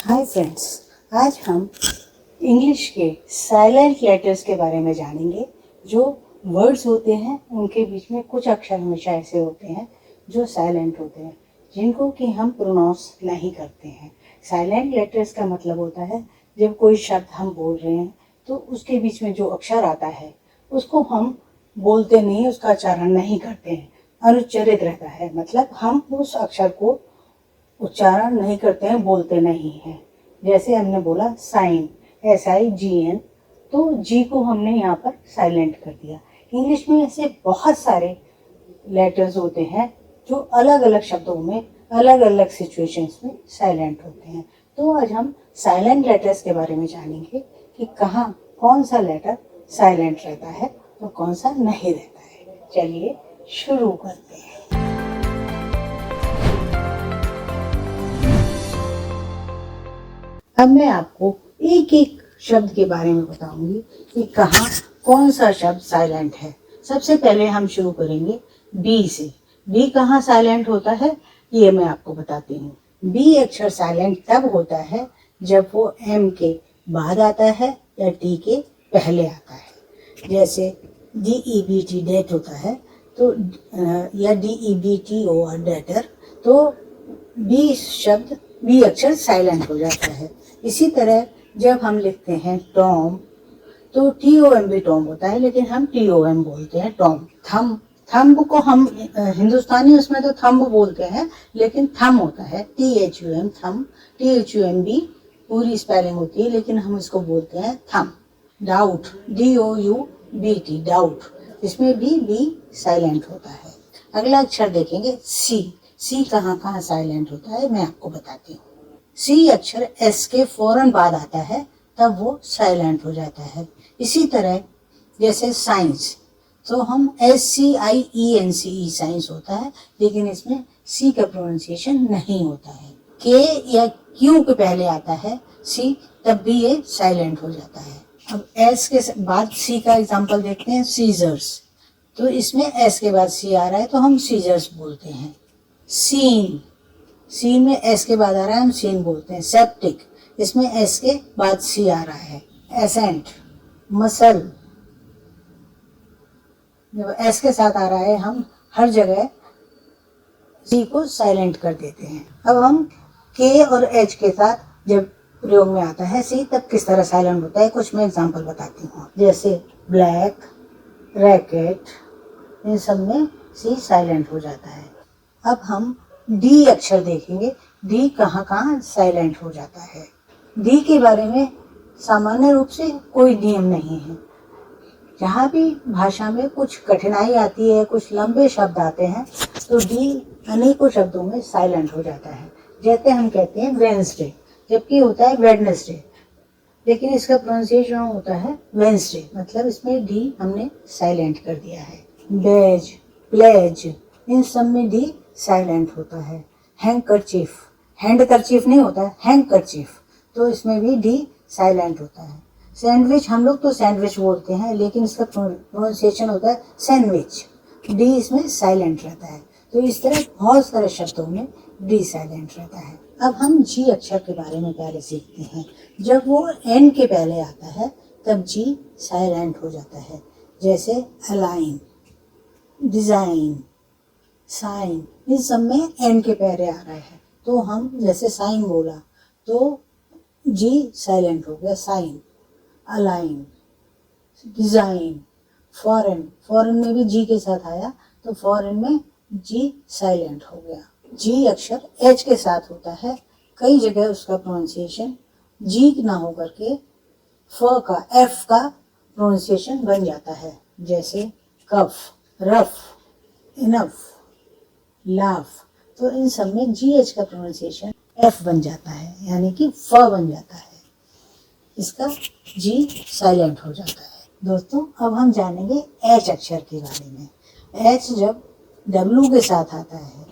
Hi friends, आज हम English के साइलेंट लेटर्स के बारे में जानेंगे। जो वर्ड्स होते हैं उनके बीच में कुछ अक्षर हमेशा ऐसे होते हैं जो साइलेंट होते हैं, जिनको कि हम प्रोनाउंस नहीं करते हैं। साइलेंट लेटर्स का मतलब होता है जब कोई शब्द हम बोल रहे हैं तो उसके बीच में जो अक्षर आता है उसको हम बोलते नहीं, उसका उच्चारण नहीं करते हैं, अनुच्चरित रहता है। मतलब हम उस अक्षर को उच्चारण नहीं करते हैं, बोलते नहीं हैं। जैसे हमने बोला साइन, SIGN, तो जी को हमने यहाँ पर साइलेंट कर दिया। इंग्लिश में ऐसे बहुत सारे लेटर्स होते हैं जो अलग अलग शब्दों में अलग अलग सिचुएशंस में साइलेंट होते हैं। तो आज हम साइलेंट लेटर्स के बारे में जानेंगे कि कहाँ कौन सा लेटर साइलेंट रहता है और कौन सा नहीं रहता है। चलिए शुरू करते हैं। अब मैं आपको एक एक शब्द के बारे में बताऊंगी कि कहाँ कौन सा शब्द साइलेंट है। सबसे पहले हम शुरू करेंगे बी से। बी कहाँ साइलेंट होता है ये मैं आपको बताती हूँ। बी अक्षर साइलेंट तब होता है जब वो एम के बाद आता है या टी के पहले आता है। जैसे DEBT डेट होता है तो या DEBTOR डेटर, तो बी शब्द बी अक्षर साइलेंट हो जाता है। इसी तरह जब हम लिखते हैं टॉम तो TOM भी टॉम होता है, लेकिन हम TOM बोलते हैं टॉम। थम, थम्ब को हम हिंदुस्तानी उसमें तो थम्ब बोलते हैं, लेकिन थम होता है THUM, थम। THUM भी पूरी स्पेलिंग होती है, लेकिन हम इसको बोलते हैं थम। डाउट, DOUBT, डाउट, इसमें भी बी साइलेंट होता है। अगला अक्षर देखेंगे सी। सी कहाँ कहाँ साइलेंट होता है मैं आपको बताती हूँ। सी अक्षर एस के फौरन बाद आता है तब वो साइलेंट हो जाता है। इसी तरह जैसे साइंस, तो हम SCIENCE साइंस होता है, लेकिन इसमें सी का प्रोनाउंसिएशन नहीं होता है। के या क्यू के पहले आता है सी, तब भी ये साइलेंट हो जाता है। अब एस के बाद सी का एग्जाम्पल देखते हैं, सीजर्स, तो इसमें एस के बाद सी आ रहा है तो हम सीजर्स बोलते हैं। सीन, सीन में एस के बाद आ रहा है, हम सीन बोलते हैं। सेप्टिक, इसमें एस के बाद सी आ रहा है। एसेंट, मसल, जब एस के साथ आ रहा है हम हर जगह सी को साइलेंट कर देते हैं। अब हम के और एच के साथ जब प्रयोग में आता है सी, तब किस तरह साइलेंट होता है कुछ मैं एग्जांपल बताती हूँ। जैसे ब्लैक, रैकेट, इन सब में सी साइलेंट हो जाता है। अब हम डी अक्षर देखेंगे। डी कहाँ कहाँ साइलेंट हो जाता है। डी के बारे में सामान्य रूप से कोई नियम नहीं है। जहाँ भी भाषा में कुछ कठिनाई आती है, कुछ लंबे शब्द आते हैं, तो डी अनेकों शब्दों में साइलेंट हो जाता है। जैसे हम कहते हैं वेंसडे, जबकि होता है वेडनेसडे, लेकिन इसका प्रोनाउंसिएशन होता है वेंसडे, मतलब इसमें डी हमने साइलेंट कर दिया है। बेज, प्लेज, इन सब में डी साइलेंट होता है। हैंडकरचीफ, हैंडकरचीफ नहीं होता है हैंडकरचीफ, तो इसमें भी डी साइलेंट होता है। सैंडविच, हम लोग तो सैंडविच बोलते हैं, लेकिन इसका प्रोनाउंसिएशन होता है सैंडविच, डी इसमें साइलेंट रहता है। तो इस तरह बहुत सारे शब्दों में डी साइलेंट रहता है। अब हम जी अक्षर के बारे में पहले सीखते हैं। जब वो एन के पहले आता है तब जी साइलेंट हो जाता है। जैसे अलाइन, डिजाइन, साइन, इन सब में एन के पहले आ रहा है, तो हम जैसे साइन बोला तो जी साइलेंट हो गया, sign. Align, design, foreign, foreign में भी जी के साथ आया तो फॉरेन में जी साइलेंट हो गया। जी अक्षर एच के साथ होता है, कई जगह उसका प्रोनाउंसिएशन जी ना होकर के फ का, एफ का प्रोनाउंसिएशन बन जाता है। जैसे कफ, रफ, इनफ, लाफ, तो इन सब में जी एच का प्रोनाउंसिएशन एफ बन जाता है, यानी कि फ बन जाता है। इसका जी साइलेंट हो जाता है। दोस्तों, अब हम जानेंगे एच अक्षर के बारे में। एच जब डब्ल्यू के साथ आता है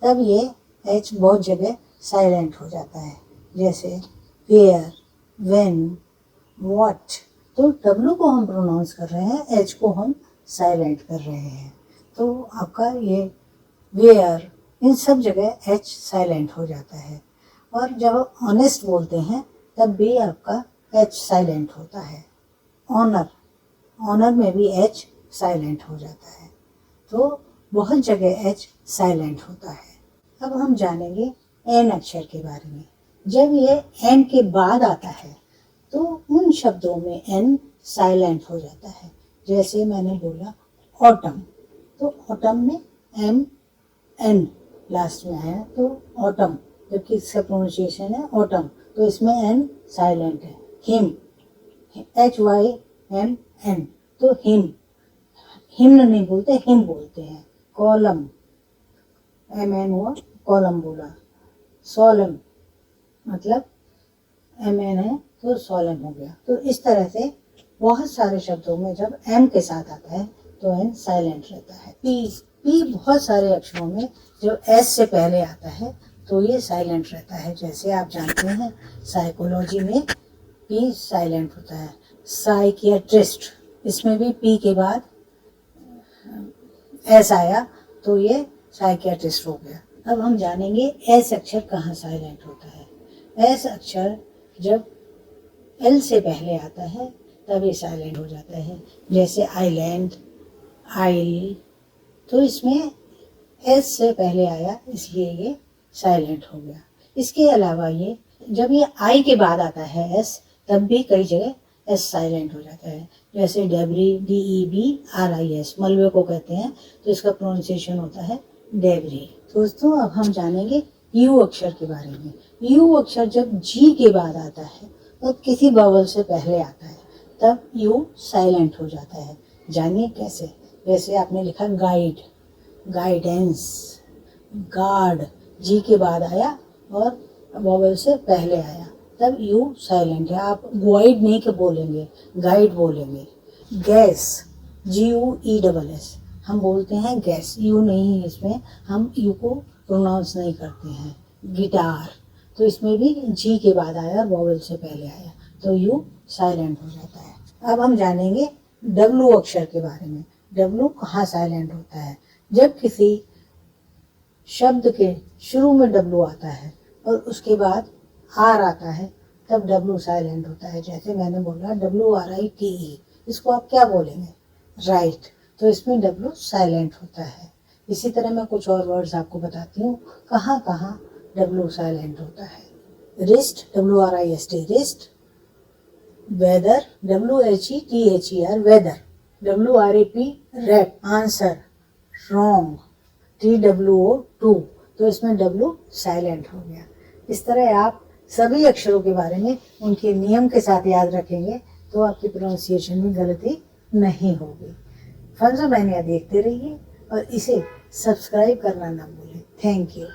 तब ये एच बहुत जगह साइलेंट हो जाता है। जैसे वेयर, व्हेन, व्हाट, तो डब्ल्यू को हम प्रोनाउंस कर रहे हैं, एच को हम साइलेंट कर रहे हैं। तो आपका ये वेयर, इन सब जगह एच साइलेंट हो जाता है। और जब ऑनेस्ट बोलते हैं तब भी आपका एच साइलेंट होता है। ऑनर, ऑनर में भी एच साइलेंट हो जाता है। तो बहुत जगह एच साइलेंट होता है। अब हम जानेंगे एन अक्षर के बारे में। जब ये एन के बाद आता है तो उन शब्दों में एन साइलेंट हो जाता है। जैसे मैंने बोला ऑटम, तो ऑटम में एम एन लास्ट में आया तो ऑटम, जबकि इसका प्रोनाउंसिएशन है ऑटम, तो इसमें एन साइलेंट है। Hymn, H Y M N, तो हिम, हिम्न नहीं बोलते, हिम बोलते हैं। कॉलम, एम एन हुआ, कॉलम बोला। सोलम, मतलब एम एन है तो सोलम हो गया। तो इस तरह से बहुत सारे शब्दों में जब एम के साथ आता है तो एन साइलेंट रहता है। पी, पी बहुत सारे अक्षरों में जब एस से पहले आता है तो ये साइलेंट रहता है। जैसे आप जानते हैं साइकोलॉजी में पी साइलेंट होता है। साइकियाट्रिस्ट, इसमें भी पी के बाद एस आया तो ये साइकियाट्रिस्ट हो गया। अब हम जानेंगे एस अक्षर कहाँ साइलेंट होता है। एस अक्षर जब एल से पहले आता है तब ये साइलेंट हो जाता है। जैसे आइलैंड, आइल, तो इसमें एस से पहले आया इसलिए ये साइलेंट हो गया। इसके अलावा ये जब ये आई के बाद आता है एस, तब भी कई जगह एस साइलेंट हो जाता है। जैसे डेबरी, DEBRIS, मलबे को कहते हैं तो इसका प्रोनाउंसिएशन होता है डेबरी। दोस्तों अब हम जानेंगे यू अक्षर के बारे में। यू अक्षर जब जी के बाद आता है तो किसी बावल से पहले आता है तब यू साइलेंट हो जाता है। जानिए कैसे। जैसे आपने लिखा गाइड, गाइडेंस, गार्ड, जी के बाद आया और वॉवल से पहले आया तब यू साइलेंट है। आप गाइड नहीं के बोलेंगे, गाइड बोलेंगे। गैस, GUESS, हम बोलते हैं गैस, यू नहीं है इसमें, हम यू को प्रोनाउंस नहीं करते हैं। गिटार, तो इसमें भी जी के बाद आया और वॉवल से पहले आया तो यू साइलेंट हो जाता है। अब हम जानेंगे डब्लू अक्षर के बारे में। डब्लू कहाँ साइलेंट होता है। जब किसी शब्द के शुरू में डब्लू आता है और उसके बाद आर आता है तब डब्लू साइलेंट होता है। जैसे मैंने बोला WRITE, इसको आप क्या बोलेंगे, राइट, तो इसमें डब्लू साइलेंट होता है। इसी तरह मैं कुछ और वर्ड्स आपको बताती हूँ कहाँ कहाँ डब्लू साइलेंट होता है। Wrist, WRIST, wrist. Whether, WHETHER, whether. WRAP, wrap, answer, wrong. TWO, तो इसमें डब्लू साइलेंट हो गया। इस तरह आप सभी अक्षरों के बारे में उनके नियम के साथ याद रखेंगे तो आपकी प्रोनाउंसिएशन में गलती नहीं होगी। फंजो मैनिया देखते रहिए और इसे सब्सक्राइब करना ना भूलें। Thank you.